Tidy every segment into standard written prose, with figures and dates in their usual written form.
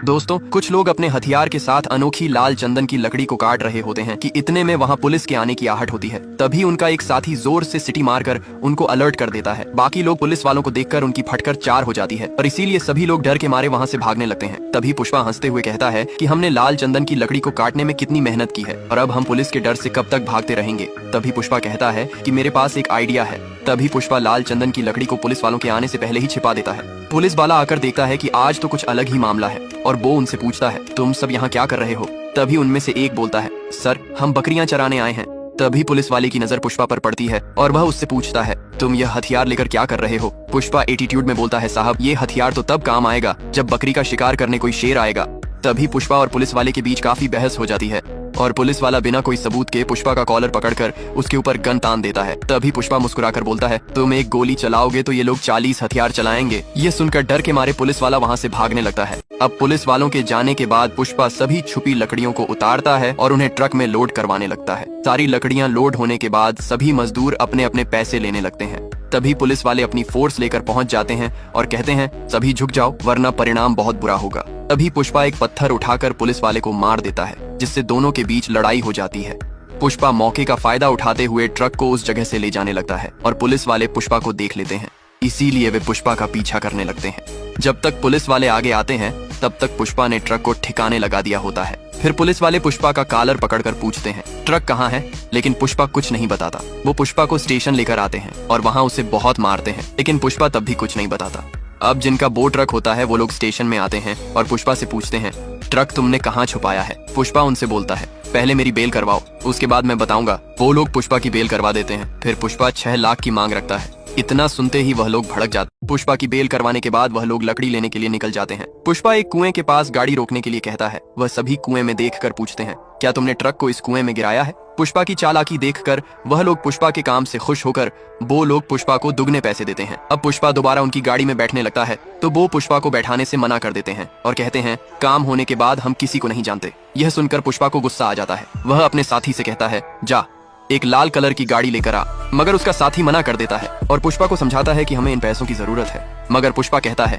दोस्तों, कुछ लोग अपने हथियार के साथ अनोखी लाल चंदन की लकड़ी को काट रहे होते हैं कि इतने में वहां पुलिस के आने की आहट होती है। तभी उनका एक साथी जोर से सीटी मारकर उनको अलर्ट कर देता है। बाकी लोग पुलिस वालों को देखकर उनकी फटकर चार हो जाती है और इसीलिए सभी लोग डर के मारे वहां से भागने लगते हैं। तभी पुष्पा हंसते हुए कहता है कि हमने लाल चंदन की लकड़ी को काटने में कितनी मेहनत की है और अब हम पुलिस के डर से कब तक भागते रहेंगे। तभी पुष्पा कहता है कि मेरे पास एक आइडिया है। तभी पुष्पा लाल चंदन की लकड़ी को पुलिस वालों के आने से पहले ही छिपा देता है। पुलिस वाला आकर देखता है कि आज तो कुछ अलग ही मामला है और वो उनसे पूछता है, तुम सब यहाँ क्या कर रहे हो? तभी उनमें से एक बोलता है, सर हम बकरियां चराने आए हैं। तभी पुलिस वाले की नजर पुष्पा पर पड़ती है और वह उससे पूछता है, तुम यह हथियार लेकर क्या कर रहे हो? पुष्पा एटीट्यूड में बोलता है, साहब ये हथियार तो तब काम आएगा जब बकरी का शिकार करने कोई शेर आएगा। तभी पुष्पा और पुलिस वाले के बीच काफी बहस हो जाती है और पुलिस वाला बिना कोई सबूत के पुष्पा का कॉलर पकड़कर उसके ऊपर गन तान देता है। तभी पुष्पा मुस्कुराकर बोलता है, तुम एक गोली चलाओगे तो ये लोग 40 हथियार चलाएंगे। ये सुनकर डर के मारे पुलिस वाला वहाँ से भागने लगता है। अब पुलिस वालों के जाने के बाद पुष्पा सभी छुपी लकड़ियों को उतारता है और उन्हें ट्रक में लोड करवाने लगता है। सारी लकड़ियां लोड होने के बाद सभी मजदूर अपने अपने पैसे लेने लगते हैं। तभी पुलिस वाले अपनी फोर्स लेकर पहुंच जाते हैं और कहते हैं, सभी झुक जाओ वरना परिणाम बहुत बुरा होगा। तभी पुष्पा एक पत्थर उठाकर पुलिस वाले को मार देता है, जिससे दोनों के बीच लड़ाई हो जाती है। पुष्पा मौके का फायदा उठाते हुए ट्रक को उस जगह से ले जाने लगता है और पुलिस वाले पुष्पा को देख लेते हैं, इसीलिए वे पुष्पा का पीछा करने लगते हैं। जब तक पुलिस वाले आगे आते हैं तब तक पुष्पा ने ट्रक को ठिकाने लगा दिया होता है। फिर पुलिस वाले पुष्पा का कॉलर पकड़कर पूछते हैं, ट्रक कहाँ है? लेकिन पुष्पा कुछ नहीं बताता। वो पुष्पा को स्टेशन लेकर आते हैं और वहाँ उसे बहुत मारते हैं, लेकिन पुष्पा तब भी कुछ नहीं बताता। अब जिनका वो ट्रक होता है वो लोग स्टेशन में आते हैं और पुष्पा से पूछते हैं, ट्रक तुमने कहाँ छुपाया है? पुष्पा उनसे बोलता है, पहले मेरी बेल करवाओ, उसके बाद मैं बताऊंगा। वो लोग पुष्पा की बेल करवा देते हैं। फिर पुष्पा 6 लाख की मांग रखता है। इतना सुनते ही वह लोग भड़क जाते। पुष्पा की बेल करवाने के बाद वह लोग लकड़ी लेने के लिए निकल जाते हैं। पुष्पा एक कुएं के पास गाड़ी रोकने के लिए कहता है। वह सभी कुएं में देखकर पूछते हैं, क्या तुमने ट्रक को इस कुएं में गिराया है? पुष्पा की चालाकी देखकर वह लोग पुष्पा के काम से खुश होकर वो लोग पुष्पा को दुगने पैसे देते हैं। अब पुष्पा दोबारा उनकी गाड़ी में बैठने लगता है तो वो पुष्पा को बैठाने से मना कर देते हैं और कहते हैं, काम होने के बाद हम किसी को नहीं जानते। यह सुनकर पुष्पा को गुस्सा आ जाता है। वह अपने साथी से कहता है, जा एक लाल कलर की गाड़ी लेकर आ। मगर उसका साथी मना कर देता है और पुष्पा को समझाता है कि हमें इन पैसों की जरूरत है। मगर पुष्पा कहता है,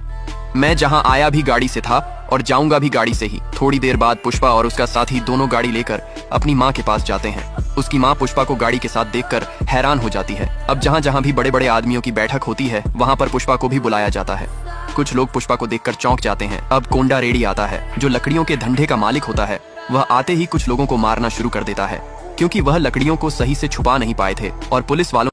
मैं जहां आया भी गाड़ी से था और जाऊंगा भी गाड़ी से ही। थोड़ी देर बाद पुष्पा और उसका साथी दोनों गाड़ी लेकर अपनी माँ के पास जाते हैं। उसकी माँ पुष्पा को गाड़ी के साथ देखकर हैरान हो जाती है। अब जहाँ जहाँ भी बड़े बड़े आदमियों की बैठक होती है वहाँ पर पुष्पा को भी बुलाया जाता है। कुछ लोग पुष्पा को देखकर चौंक जाते हैं। अब कोंडा रेडी आता है जो लकड़ियों के धंधे का मालिक होता है। वह आते ही कुछ लोगों को मारना शुरू कर देता है क्योंकि वह लकड़ियों को सही से छुपा नहीं पाए थे और पुलिस वालों